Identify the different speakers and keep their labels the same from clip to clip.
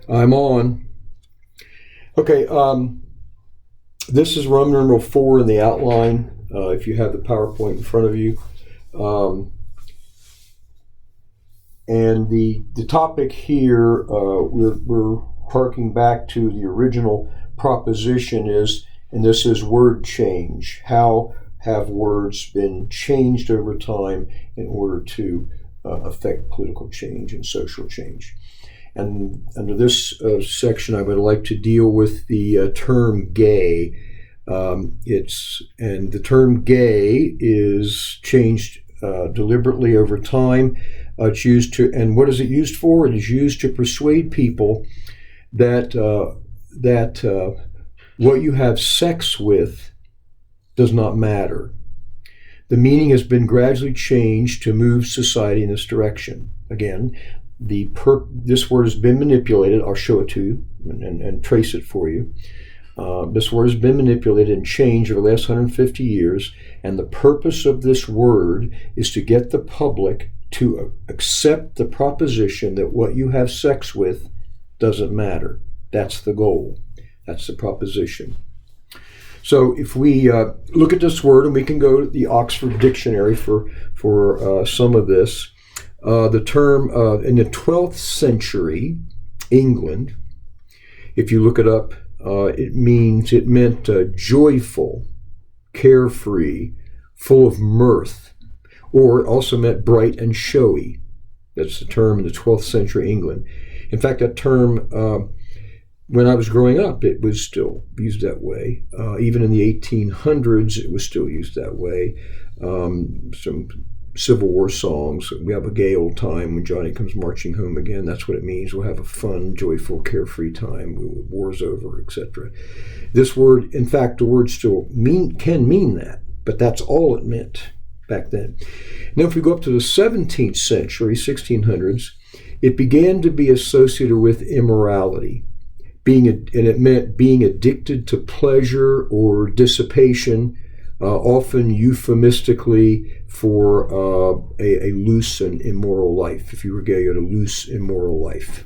Speaker 1: I'm on. Okay, this is Roman numeral 4 in the outline, if you have the PowerPoint in front of you. And the topic here, we're harking back to the original proposition is, and this is word change. How have words been changed over time in order to affect political change and social change? And under this section, I would like to deal with the term gay. The term gay is changed deliberately over time. It's used to, and what is it used for? It is used to persuade people that what you have sex with does not matter. The meaning has been gradually changed to move society in this direction. Again, this word has been manipulated. I'll show it to you and trace it for you. This word has been manipulated and changed over the last 150 years, and the purpose of this word is to get the public to accept the proposition that what you have sex with doesn't matter. That's the goal. That's the proposition. So if we look at this word, and we can go to the Oxford Dictionary for some of this, the term in the 12th century England, if you look it up, it meant joyful, carefree, full of mirth, or it also meant bright and showy. That's the term in the 12th century England. In fact, that term, when I was growing up, it was still used that way. Even in the 1800s, it was still used that way. Some Civil War songs, we have a gay old time when Johnny comes marching home again. That's what it means. We'll have a fun, joyful, carefree time. War's over, etc. This word, in fact, the word still can mean that, but that's all it meant back then. Now, if we go up to the 17th century, 1600s, it began to be associated with immorality, and it meant being addicted to pleasure or dissipation, often euphemistically for a loose and immoral life. If you were gay, you had a loose, immoral life.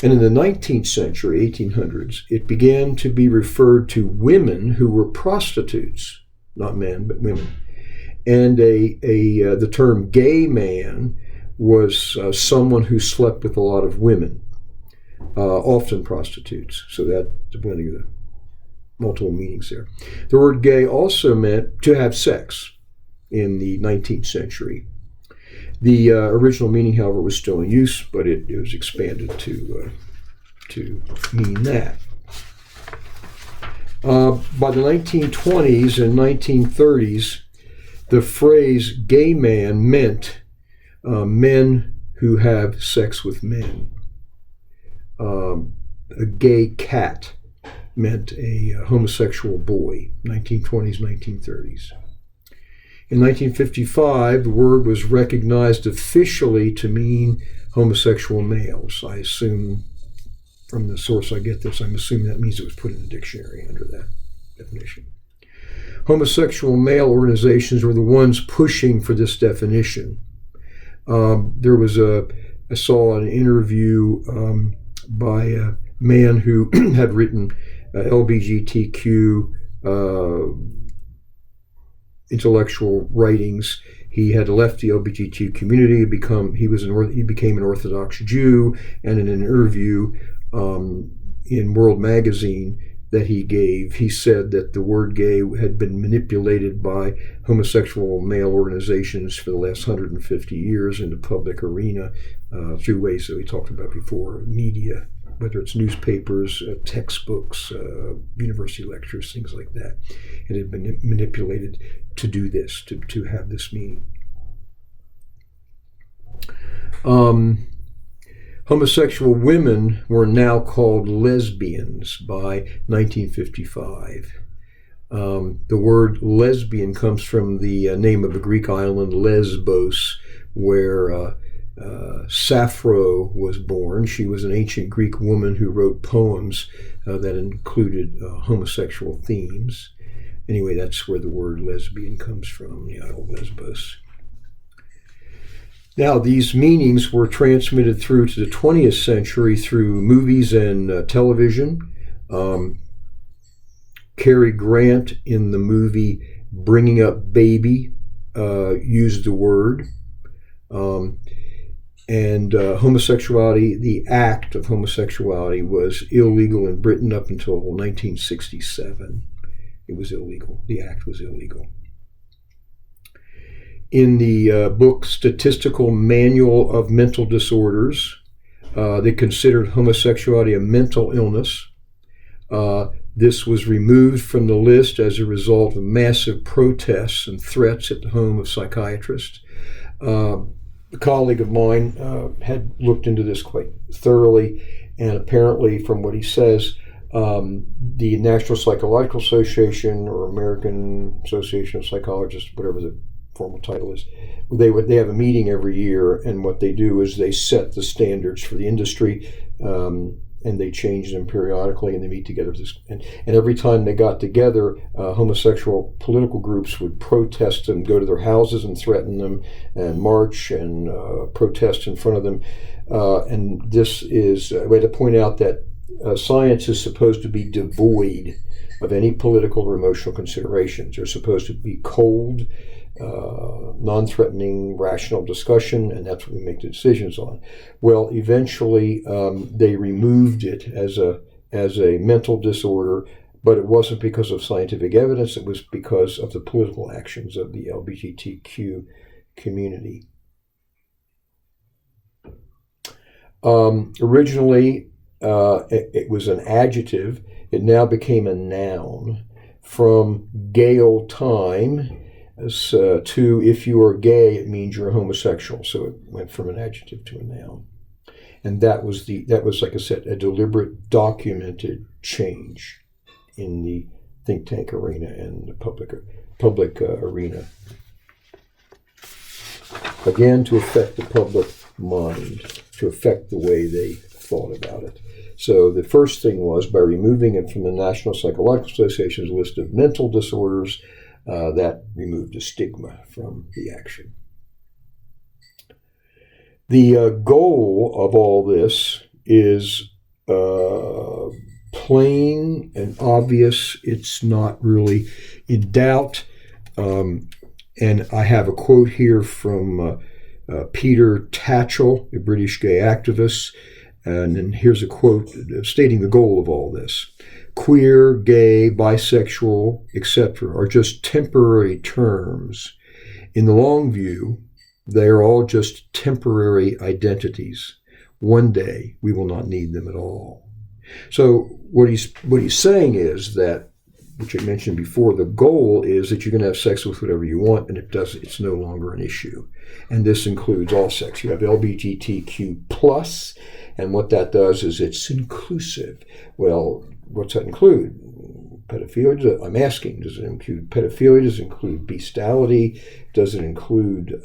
Speaker 1: And in the 19th century, 1800s, it began to be referred to women who were prostitutes, not men, but women. And the term gay man was someone who slept with a lot of women, often prostitutes. So that's the blending of the multiple meanings there. The word gay also meant to have sex in the 19th century. The original meaning, however, was still in use, but it was expanded to mean that. By the 1920s and 1930s, the phrase gay man meant men who have sex with men. A gay cat meant a homosexual boy, 1920s, 1930s. In 1955, the word was recognized officially to mean homosexual males. I assume, from the source I get this, I'm assuming that means it was put in the dictionary under that definition. Homosexual male organizations were the ones pushing for this definition. I saw an interview by a man who had written LGBTQ intellectual writings. He had left the LGBTQ community. He became an Orthodox Jew, and in an interview in World Magazine that he gave, he said that the word gay had been manipulated by homosexual male organizations for the last 150 years in the public arena through ways that we talked about before, media, whether it's newspapers, textbooks, university lectures, things like that. It had been manipulated to do this, to have this meaning. Homosexual women were now called lesbians by 1955. The word lesbian comes from the name of a Greek island, Lesbos, where Sappho was born. She was an ancient Greek woman who wrote poems that included homosexual themes. Anyway, that's where the word lesbian comes from, the island Lesbos. Now, these meanings were transmitted through to the 20th century through movies and television. Cary Grant in the movie Bringing Up Baby used the word. And homosexuality, the act of homosexuality, was illegal in Britain up until 1967. It was illegal. The act was illegal. In the book Statistical Manual of Mental Disorders, they considered homosexuality a mental illness. This was removed from the list as a result of massive protests and threats at the home of psychiatrists. A colleague of mine had looked into this quite thoroughly, and apparently, from what he says, the National Psychological Association or American Association of Psychologists, whatever the formal title is, they have a meeting every year, and what they do is they set the standards for the industry, and they change them periodically, and they meet together. And every time they got together, homosexual political groups would protest them, go to their houses and threaten them, and march and protest in front of them. And this is a way to point out that science is supposed to be devoid of any political or emotional considerations. They're supposed to be cold, non-threatening, rational discussion, and that's what we make the decisions on. Well, eventually they removed it as a mental disorder, but it wasn't because of scientific evidence. It was because of the political actions of the LGBTQ community. Originally, it was an adjective. It now became a noun. From gay old time to if you are gay, it means you're homosexual. So it went from an adjective to a noun. And that was, like I said, a deliberate, documented change in the think tank arena and the public arena. Again, to affect the public mind, to affect the way they thought about it. So the first thing was, by removing it from the National Psychological Association's list of mental disorders, that removed the stigma from the action. The goal of all this is plain and obvious. It's not really in doubt. And I have a quote here from Peter Tatchell, a British gay activist. And then here's a quote stating the goal of all this. Queer, gay, bisexual, etc. are just temporary terms. In the long view, they are all just temporary identities. One day, we will not need them at all. So what he's saying is that, which I mentioned before, the goal is that you can have sex with whatever you want, and it's no longer an issue. And this includes all sex. You have LGBTQ+, and what that does is it's inclusive. Well, what's that include? Pedophilia? I'm asking, does it include pedophilia? Does it include bestiality? Does it include,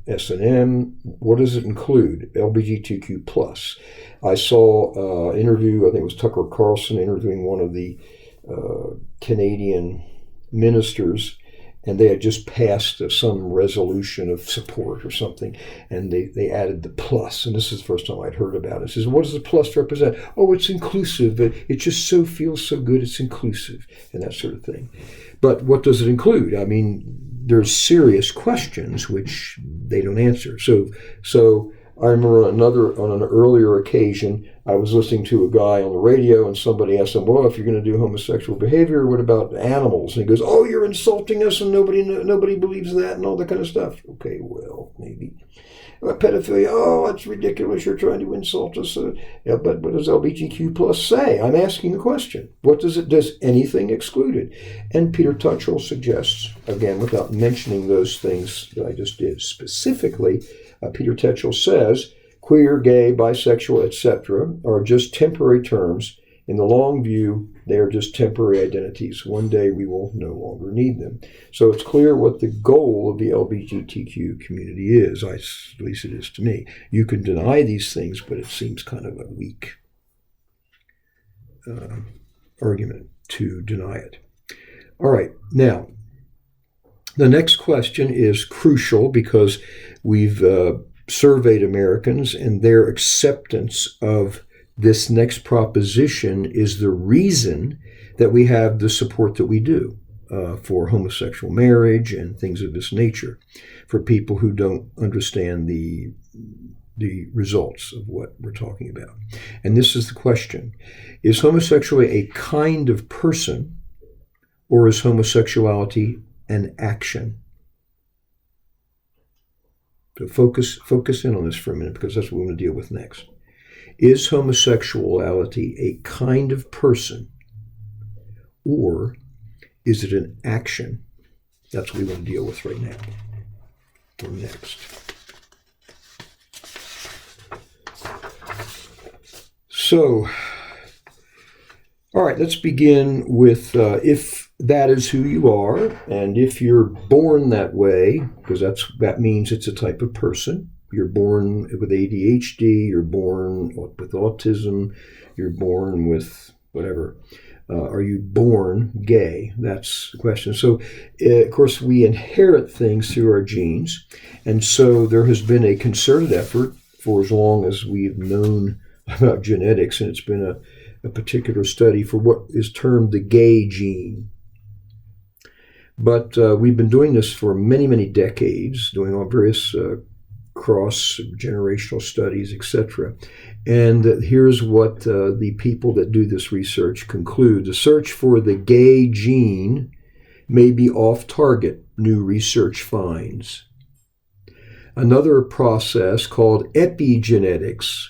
Speaker 1: S&M? What does it include? LGBTQ+. I saw an interview, I think it was Tucker Carlson interviewing one of the Canadian ministers, and they had just passed some resolution of support or something, and they added the plus, and this is the first time I'd heard about it. It says, what does the plus represent? Oh, it's inclusive. It just feels so good, it's inclusive, and that sort of thing. But what does it include? I mean, there's serious questions which they don't answer. So I remember on an earlier occasion, I was listening to a guy on the radio, and somebody asked him, well, if you're going to do homosexual behavior, what about animals? And he goes, oh, you're insulting us, and nobody believes that, and all that kind of stuff. Okay, well, maybe. Pedophilia, oh, that's ridiculous, you're trying to insult us. Yeah, but what does LGBTQ+ say? I'm asking the question. Does anything exclude it? And Peter Tatchell suggests, again, without mentioning those things that I just did specifically, Peter Tatchell says, queer, gay, bisexual, etc. are just temporary terms. In the long view, they are just temporary identities. One day we will no longer need them. So it's clear what the goal of the LGBTQ community is, at least it is to me. You can deny these things, but it seems kind of a weak argument to deny it. All right, now, The next question is crucial because we've surveyed Americans, and their acceptance of this next proposition is the reason that we have the support that we do for homosexual marriage and things of this nature for people who don't understand the results of what we're talking about. And this is the question: is homosexuality a kind of person, or is homosexuality an action? So focus in on this for a minute, because that's what we want to deal with next. Is homosexuality a kind of person, or is it an action? That's what we want to deal with right now, or next. So, all right, let's begin with if that is who you are, and if you're born that way, because that means it's a type of person. You're born with ADHD, you're born with autism, you're born with whatever. Are you born gay? That's the question. So, of course, we inherit things through our genes, and so there has been a concerted effort for as long as we've known about genetics, and it's been a particular study for what is termed the gay gene. But we've been doing this for many, many decades, doing all various cross-generational studies, etc. And here's what the people that do this research conclude. The search for the gay gene may be off-target, new research finds. Another process called epigenetics,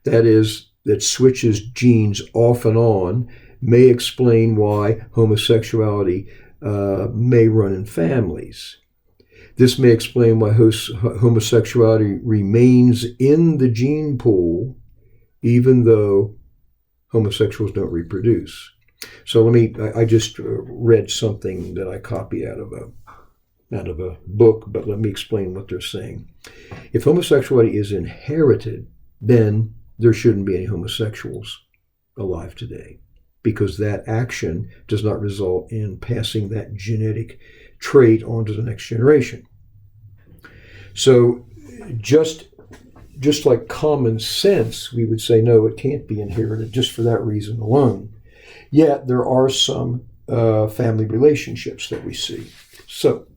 Speaker 1: that switches genes off and on, may explain why homosexuality may run in families. This may explain why homosexuality remains in the gene pool, even though homosexuals don't reproduce. So I just read something that I copied out of a book, but let me explain what they're saying. If homosexuality is inherited, then there shouldn't be any homosexuals alive today, because that action does not result in passing that genetic trait on to the next generation. So just like common sense, we would say, no, it can't be inherited just for that reason alone. Yet there are some family relationships that we see. So,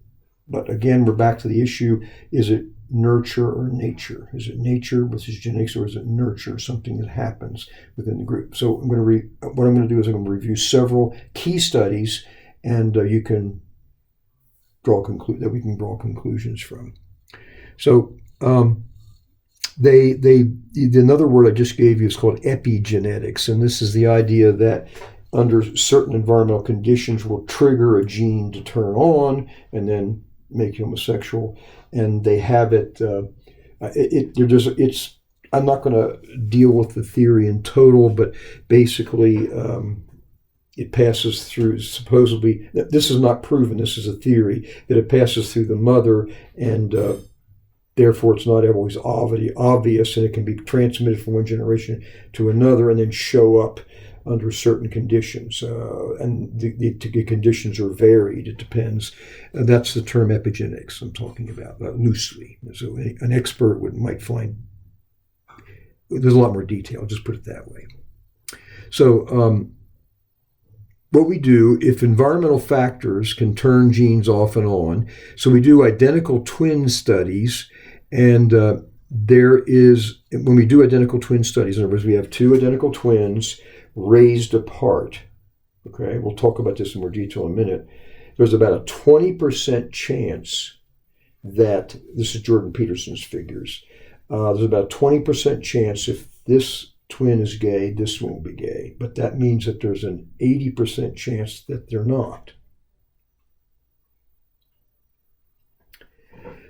Speaker 1: but again, we're back to the issue, is it nurture or nature? Is it nature, which is genetics, or is it nurture, something that happens within the group? So what I'm going to do is I'm going to review several key studies, and you can draw conclusions from. So another word I just gave you is called epigenetics, and this is the idea that under certain environmental conditions will trigger a gene to turn on and then make you homosexual. And they have it. I'm not going to deal with the theory in total, but basically, it passes through. Supposedly, this is not proven. This is a theory that it passes through the mother, and therefore it's not always obvious, and it can be transmitted from one generation to another, and then show up under certain conditions, and the conditions are varied. It depends. That's the term epigenetics I'm talking about, loosely. So an expert might find there's a lot more detail. I'll just put it that way. So what we do, if environmental factors can turn genes off and on, so we do identical twin studies, and when we do identical twin studies, in other words, we have two identical twins raised apart. Okay, we'll talk about this in more detail in a minute. There's about a 20% chance that, this is Jordan Peterson's figures, there's about a 20% chance if this twin is gay, this won't be gay. But that means that there's an 80% chance that they're not.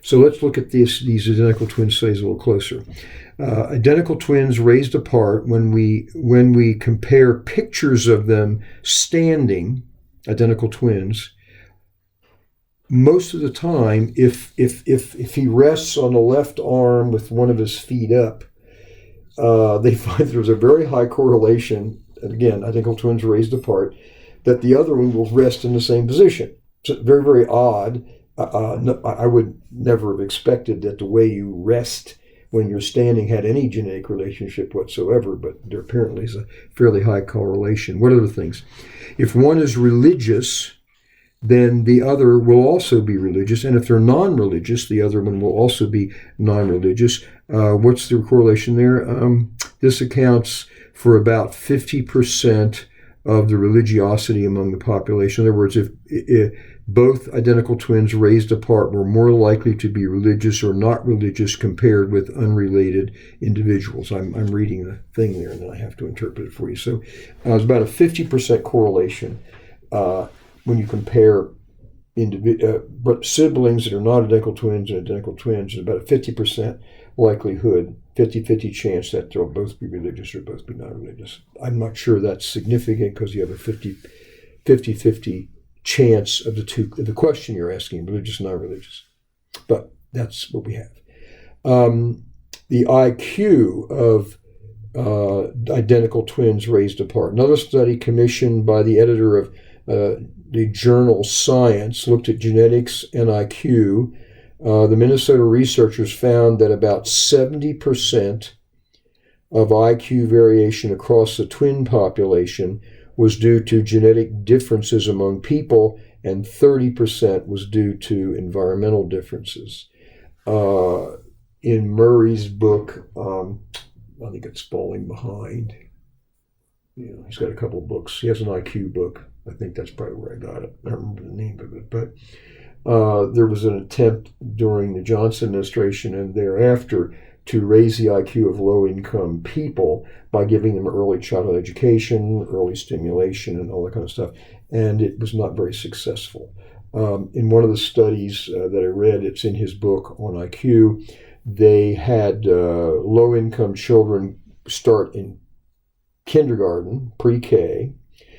Speaker 1: So let's look at these identical twin studies a little closer. Identical twins raised apart, when we compare pictures of them standing, identical twins, most of the time, if he rests on the left arm with one of his feet up, they find there's a very high correlation, and again, identical twins raised apart, that the other one will rest in the same position. So very, very odd. I would never have expected that the way you rest when you're standing had any genetic relationship whatsoever, but there apparently is a fairly high correlation. What other things? If one is religious, then the other will also be religious. And if they're non-religious, the other one will also be non-religious. What's the correlation there? This accounts for about 50% of the religiosity among the population. In other words, if both identical twins raised apart were more likely to be religious or not religious compared with unrelated individuals. I'm reading the thing there, and then I have to interpret it for you. So it's about a 50% correlation when you compare siblings that are not identical twins and identical twins. There's about a 50% likelihood, 50-50 chance that they'll both be religious or both be non-religious. I'm not sure that's significant because you have a 50-50 chance of the question you're asking, religious, non-religious. But that's what we have. The IQ of identical twins raised apart. Another study commissioned by the editor of the journal Science looked at genetics and IQ. The Minnesota researchers found that about 70% of IQ variation across the twin population was due to genetic differences among people, and 30% was due to environmental differences. In Murray's book, I think it's Falling Behind. He's got a couple of books. He has an IQ book. I think that's probably where I got it. I don't remember the name of it. But there was an attempt during the Johnson administration and thereafter to raise the IQ of low-income people by giving them early childhood education, early stimulation, and all that kind of stuff. And it was not very successful. In one of the studies that I read, it's in his book on IQ, they had low-income children start in kindergarten, pre-K,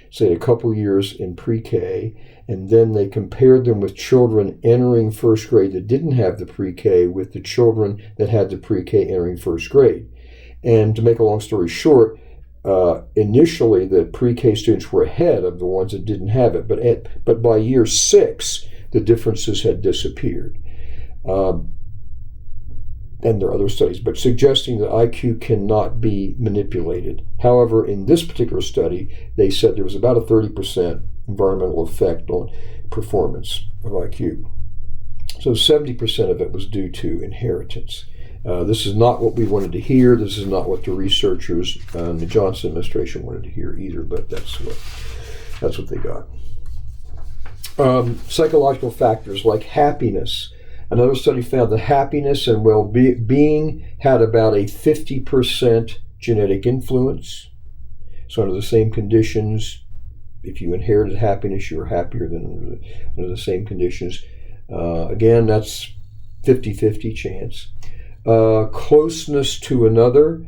Speaker 1: say a couple years in pre-K, and then they compared them with children entering first grade that didn't have the pre-K with the children that had the pre-K entering first grade. And to make a long story short, initially the pre-K students were ahead of the ones that didn't have it, but by year 6, the differences had disappeared. And there are other studies, but suggesting that IQ cannot be manipulated. However, in this particular study, they said there was about a 30% environmental effect on performance of IQ. So 70% of it was due to inheritance. This is not what we wanted to hear. This is not what the researchers in the Johnson administration wanted to hear either, but that's what they got. Psychological factors like happiness. Another study found that happiness and well-being had about a 50% genetic influence. So under the same conditions, if you inherited happiness, you were happier than under the same conditions. Again, that's 50-50 chance. Closeness to another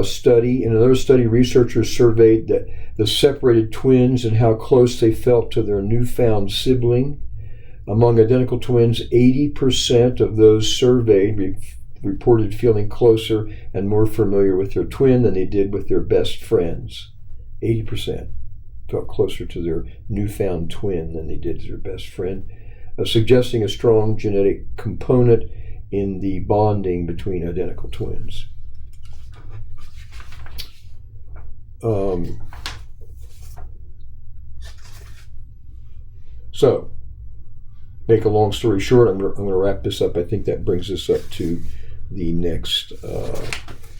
Speaker 1: study. In another study, researchers surveyed the separated twins and how close they felt to their newfound sibling. Among identical twins, 80% of those surveyed reported feeling closer and more familiar with their twin than they did with their best friends. 80% felt closer to their newfound twin than they did to their best friend, suggesting a strong genetic component in the bonding between identical twins. So, make a long story short, I'm going to wrap this up. I think that brings us up to the next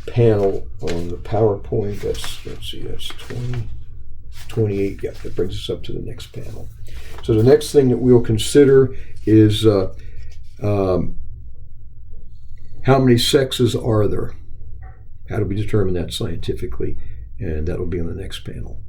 Speaker 1: panel on the PowerPoint. Let's see, that's 28. Yeah, that brings us up to the next panel. So the next thing that we'll consider is how many sexes are there? How do we determine that scientifically? And that'll be on the next panel.